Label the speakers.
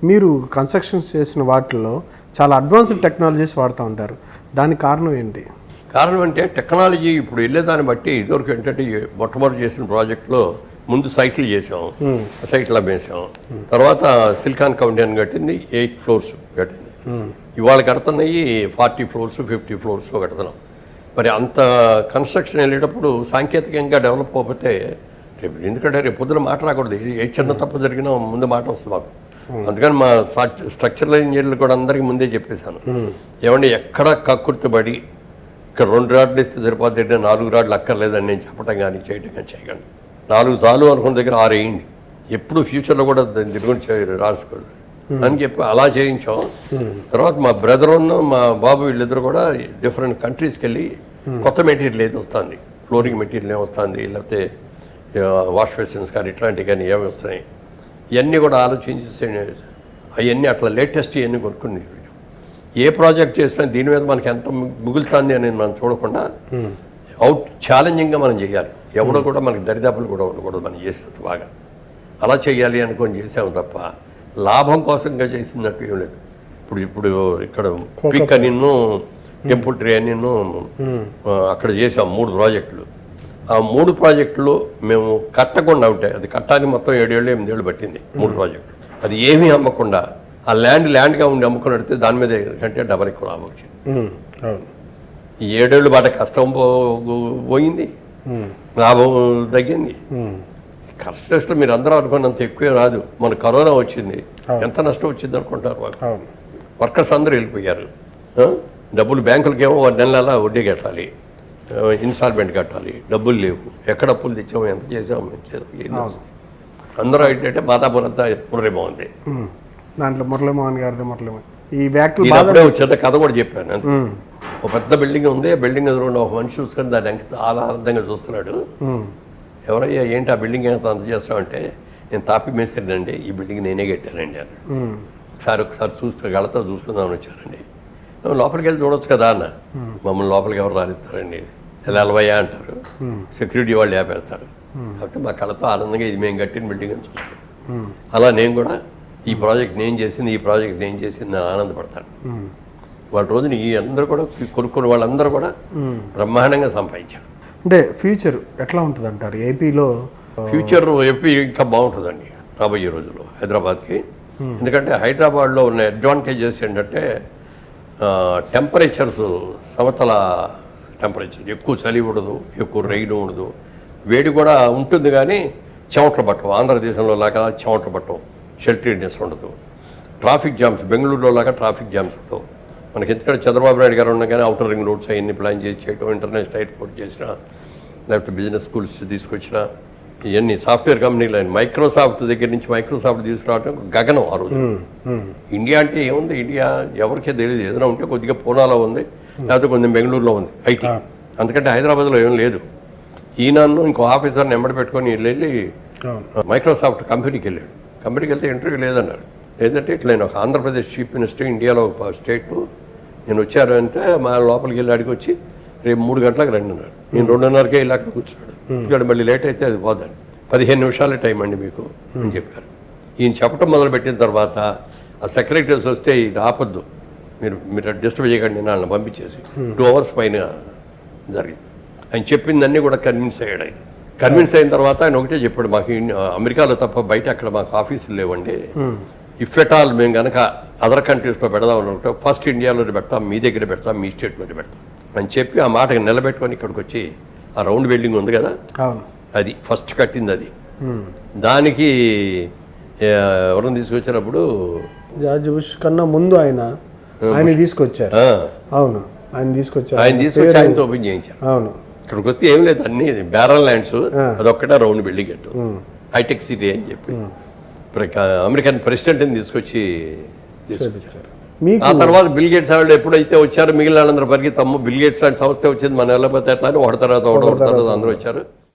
Speaker 1: మీరు కన్స్ట్రక్షన్స్ చేసిన వాటిల్లో చాలా అడ్వాన్స్డ్ టెక్నాలజీస్ వాడుతూ ఉంటారు, దానికి కారణం ఏంటి?
Speaker 2: కారణం అంటే టెక్నాలజీ ఇప్పుడు వెళ్ళేదాన్ని బట్టి ఇదివరకు ఏంటంటే మొట్టమొదటి చేసిన ప్రాజెక్టులో ముందు సైట్లు చేసాం, సైట్లు అమ్మేసాం. తర్వాత సిలికాన్ కౌంటర్ కట్టింది 8 floors కట్టింది. ఇవాళ కడుతున్నాయి 40 floors 50 floors కడుతున్నాం. మరి అంత కన్స్ట్రక్షన్ వెళ్ళేటప్పుడు సాంకేతికంగా డెవలప్ అవ్వకపోతే ఎందుకంటే రేపు పొద్దున మాట్లాడకూడదు, ఏ చిన్న తప్పు జరిగినా ముందు మాట వస్తుంది మాకు. అందుకని మా స్ట్రక్చరల్ ఇంజనీర్లు కూడా అందరికీ ముందే చెప్పేశాను, ఏమంటే ఎక్కడ కక్కుర్తిపడి ఇక్కడ 2 రాడ్లు ఇస్తే సరిపోతే 4 రాడ్లు అక్కర్లేదని నేను చెప్పడం కానీ చేయడం కానీ చేయకండి. 4 చాలు అనుకున్న దగ్గర 6 వేయండి, ఎప్పుడు ఫ్యూచర్లో కూడా దీని గురించి రాసుకోండి అని చెప్పి అలా చేయించాం. తర్వాత మా బ్రదర్ మా బాబు వీళ్ళిద్దరు కూడా డిఫరెంట్ కంట్రీస్కి వెళ్ళి కొత్త మెటీరియల్ ఏది వస్తుంది, ఫ్లోరింగ్ మెటీరియల్ ఏమి వస్తుంది, లేకపోతే వాష్ బేసిన్స్ కానీ ఇట్లాంటివి కానీ ఏమి వస్తున్నాయి, ఇవన్నీ కూడా ఆలోచించి అవన్నీ అట్లా లేటెస్ట్ ఇవన్నీ కొనుక్కుని ఏ ప్రాజెక్ట్ చేసినా దీని మీద మనకి ఎంత మిగులుతుంది అనేది మనం చూడకుండా ఛాలెంజింగ్గా మనం చేయాలి. ఎవడో కూడా మనకి దరిదాపులు కూడా ఉండకూడదు మనం చేసినంత బాగా. అలా చేయాలి అనుకొని చేసాము తప్ప లాభం కోసంగా చేసినట్టు ఏం లేదు. ఇప్పుడు ఇక్కడ పిక్ అని టెంపుల్ ట్రీ అని అక్కడ చేసాం 3 ప్రాజెక్టులు. ఆ 3 ప్రాజెక్టులు మేము కట్టకుండా ఉంటాయి, అది కట్టానికి మొత్తం 7 ఏళ్ళు 8 ఏళ్ళు పట్టింది 3 ప్రాజెక్టులు. అది ఏమీ అమ్మకుండా ఆ ల్యాండ్గా ఉండి అమ్ముకుని పెడితే దాని మీద కంటే డబల్ ఎక్కువ లాభం వచ్చింది. ఈ 7 ఏళ్ళు బాట కష్టం పోయింది, లాభం తగ్గింది. కన్స్ట్రక్షన్ మీరు అందరూ అనుకున్నంత ఎక్కువే రాదు. మన కరోనా వచ్చింది, ఎంత నష్టం వచ్చింది అనుకుంటారు వాళ్ళు. వర్కర్స్ అందరూ వెళ్ళిపోయారు. డబ్బులు బ్యాంకులకి ఏమో నెల వడ్డీ కట్టాలి, ఇన్స్టాల్మెంట్ కట్టాలి, డబ్బులు లేవు. ఎక్కడ అప్పులు తెచ్చాము, ఎంత చేసాము, అందరూ ఏంటంటే మాతాపురం అంతా మురళీమోహన్
Speaker 1: దాంట్లో మురళీమోహన్ గారిది ఈ వ్యాఖ్యలు
Speaker 2: చిన్న కథ కూడా చెప్పాను. అంతే, ఒక పెద్ద బిల్డింగ్ ఉంది, ఆ బిల్డింగ్ ఎదురుకుండా ఒక మనిషి చూసుకొని దాన్ని ఎంత చాలా ఆనందంగా చూస్తున్నాడు. ఎవరయ్యా ఏంటి ఆ బిల్డింగ్ ఎంత అంత చేస్తామంటే, నేను తాపి మేస్త్రినండి, ఈ బిల్డింగ్ నేనే కట్టానండి అన్నాడు. ఒకసారి చూస్తే గళతో చూసుకుందామని వచ్చారండి. లోపలికి వెళ్ళి చూడొచ్చు కదా అన్న. మమ్మల్ని లోపలికి ఎవరు రానిస్తారండి, ఎలా వెళ్ళవయ్యా అంటారు, సెక్యూరిటీ వాళ్ళు ఆపేస్తారు. కాబట్టి మా కళతో ఆనందంగా ఇది మేము కట్టిన బిల్డింగ్ అని చూస్తాం. అలా నేను కూడా ఈ ప్రాజెక్ట్ నేను చేసింది, ఈ ప్రాజెక్ట్ నేను చేసింది అని ఆనందపడతాను. వాళ్ళ రోజున ఈ అందరూ కూడా కొనుక్కున్న వాళ్ళందరూ కూడా బ్రహ్మాండంగా సంపాదించారు.
Speaker 1: అంటే ఫ్యూచర్ ఎట్లా ఉంటుంది అంటారు ఏపీలో?
Speaker 2: ఫ్యూచర్ ఏపీ ఇంకా బాగుంటుందండి రాబోయే రోజుల్లో హైదరాబాద్కి. ఎందుకంటే హైదరాబాద్లో ఉన్న అడ్వాంటేజెస్ ఏంటంటే టెంపరేచర్స్ సమతల టెంపరేచర్, ఎక్కువ చలి ఉండదు, ఎక్కువ రైన్ ఉండదు, వేడి కూడా ఉంటుంది కానీ చెమటలు పట్టవు. ఆంధ్రదేశంలో లాగా చెమటలు పట్టవు, షెల్టరీనెస్ ఉండదు. ట్రాఫిక్ జామ్స్ బెంగళూరులో లాగా ట్రాఫిక్ జామ్స్ ఉండవు. మనకి ఎందుకంటే చంద్రబాబు నాయుడు గారు ఉండగానే అవుటర్ రింగ్ రోడ్స్ అవన్నీ ప్లాన్ చేసి చేయడం, ఇంటర్నేషనల్ ఎయిర్పోర్ట్ చేసినా, లేకపోతే బిజినెస్ స్కూల్స్ తీసుకొచ్చినా, ఇవన్నీ సాఫ్ట్వేర్ కంపెనీలు మైక్రోసాఫ్ట్ దగ్గర నుంచి మైక్రోసాఫ్ట్ తీసుకురావడం గగనం ఆ రోజు. ఇండియా అంటే ఏముంది, ఇండియా ఎవరికే తెలియదు. ఏదైనా ఉంటే కొద్దిగా పూనాలో ఉంది, లేకపోతే కొంచెం బెంగళూరులో ఉంది ఐటీ. అందుకంటే హైదరాబాద్లో ఏం లేదు. ఈయనను ఇంకో ఆఫీసర్ని ఎంబడి పెట్టుకొని వెళ్ళి మైక్రోసాఫ్ట్ కంపెనీకి వెళ్ళాడు. కంపెనీకి వెళ్తే ఇంటర్వ్యూ లేదన్నారు. లేదంటే ఇట్లా నేను ఒక ఆంధ్రప్రదేశ్ చీఫ్ మినిస్టర్, ఇండియాలో ఒక స్టేట్, నేను వచ్చారు అంటే మా లోపలికి వెళ్ళి అడిగి వచ్చి రేపు 3 గంటలకు రండి అన్నాడు. నేను 2:30కే వెళ్ళి అక్కడ కూర్చున్నాడు. ఇక్కడ మళ్ళీ లేట్ అయితే అది పోదండి, 15 నిమిషాలే టైం అండి మీకు అని చెప్పారు. ఈయన చెప్పడం మొదలుపెట్టిన తర్వాత ఆ సెక్రటరీస్ వస్తే ఇది ఆపద్దు, మీరు డిస్టర్బ్ చేయకండి, నన్ను పంపించేసి 2 hours పైన జరిగింది. ఆయన చెప్పిందన్నీ కూడా కన్విన్స్ అయ్యాడు. ఆయన కన్విన్స్ అయిన తర్వాత ఆయన ఒకటే చెప్పాడు, మాకు అమెరికాలో తప్ప బయట అక్కడ మాకు ఆఫీసులు లేవండి, ఇఫ్ ఎట్ ఆల్ మేము కనుక అదర్ కంట్రీస్లో పెడదాం అనుకుంటే ఫస్ట్ ఇండియాలో పెడతాం, మీ దగ్గర పెడతాం, మీ స్టేట్లోనే పెడతాం అని చెప్పి ఆ మాటకి నిలబెట్టుకొని ఇక్కడికి వచ్చి ఆ రౌండ్ బిల్డింగ్ ఉంది కదా, అది ఫస్ట్ కట్టింది. అది దానికి ఎవరిని తీసుకొచ్చినప్పుడు
Speaker 1: జార్జ్ బుష్ కన్నా ముందు ఆయన తీసుకొచ్చారు. అవును, ఆయన తీసుకొచ్చి
Speaker 2: ఆయనతో ఓపెన్ చేయించారు.
Speaker 1: అవును,
Speaker 2: ఇక్కడికి వస్తే ఏం లేదు, అన్ని బ్యారల్ ల్యాండ్స్, అదొక్కటే రౌండ్ బిల్డింగ్ అట్టు హైటెక్ సిటీ అని చెప్పి అమెరికన్ ప్రెసిడెంట్ని తీసుకొచ్చారు. ఆ తర్వాత బిల్ గేట్స్ వాళ్ళు ఎప్పుడైతే వచ్చారో మిగిలిన వాళ్ళందరూ పరిగెత్తమ్ము బిల్ గేట్స్ లాంటి సంస్థ వచ్చింది, మన వెళ్ళకపోతే ఎట్లా అని ఒకటి తర్వాత అందరూ వచ్చారు.